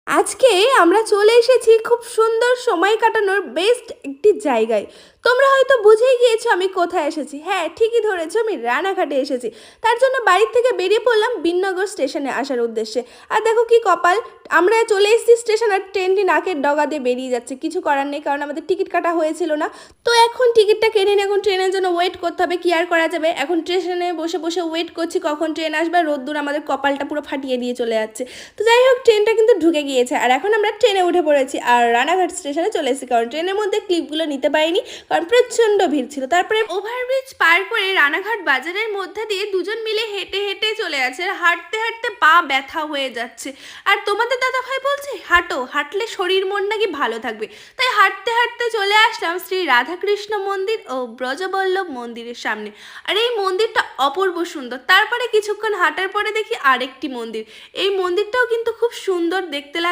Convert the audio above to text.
আজকে আমরা চলে এসেছি খুব সুন্দর সময় কাটানোর বেস্ট একটি জায়গায়। তোমরা হয়তো বুঝেই গিয়েছো আমি কোথায় এসেছি। হ্যাঁ, ঠিকই ধরেছো, আমি রানাঘাটে এসেছি। তার জন্য বাড়ির থেকে বেরিয়ে পড়লাম বিন্নগর স্টেশনে আসার উদ্দেশ্যে। আর দেখো কি কপাল, আমরা চলে এসেছি স্টেশন আর ট্রেনটি নাকের ডগা দিয়ে বেরিয়ে যাচ্ছে। কিছু করার নেই, কারণ আমাদের টিকিট কাটা হয়েছিল না। তো এখন টিকিটটা কেটে নিয়ে এখন ট্রেনের জন্য ওয়েট করতে হবে, কি আর করা যাবে। এখন স্টেশনে বসে বসে ওয়েট করছি কখন ট্রেন আসবে। রোদ্দুর আমাদের কপালটা পুরো ফাটিয়ে দিয়ে চলে যাচ্ছে। তো যাই হোক, ট্রেনটা কিন্তু ঢুকে গিয়েছে আর এখন আমরা ট্রেনে উঠে পড়েছি আর রানাঘাট স্টেশনে চলে এসেছি, কারণ ট্রেনের মধ্যে ক্লিপগুলো নিতে পারিনি, কারণ প্রচণ্ড ভিড় ছিল। তারপরে ওভারব্রিজ পার করে রানাঘাট বাজারের মধ্যে দিয়ে দুজন মিলে হেঁটে হেঁটে চলে যাচ্ছে। হাঁটতে হাঁটতে পা ব্যথা হয়ে যাচ্ছে। আর তোমাদের দাদা ভাই বলছে হাঁটো, হাঁটলে শরীর মন নাকি ভালো থাকবে। তাই হাঁটতে হাঁটতে চলে আসলাম শ্রী রাধাকৃষ্ণ মন্দির ও ব্রজবল্লভ মন্দিরের সামনে। আর এই মন্দিরটা অপূর্ব সুন্দর। তারপরে কিছুক্ষণ হাঁটার পরে দেখি আরেকটি মন্দির। এই মন্দিরটাও কিন্তু খুব সুন্দর দেখতে লাগে।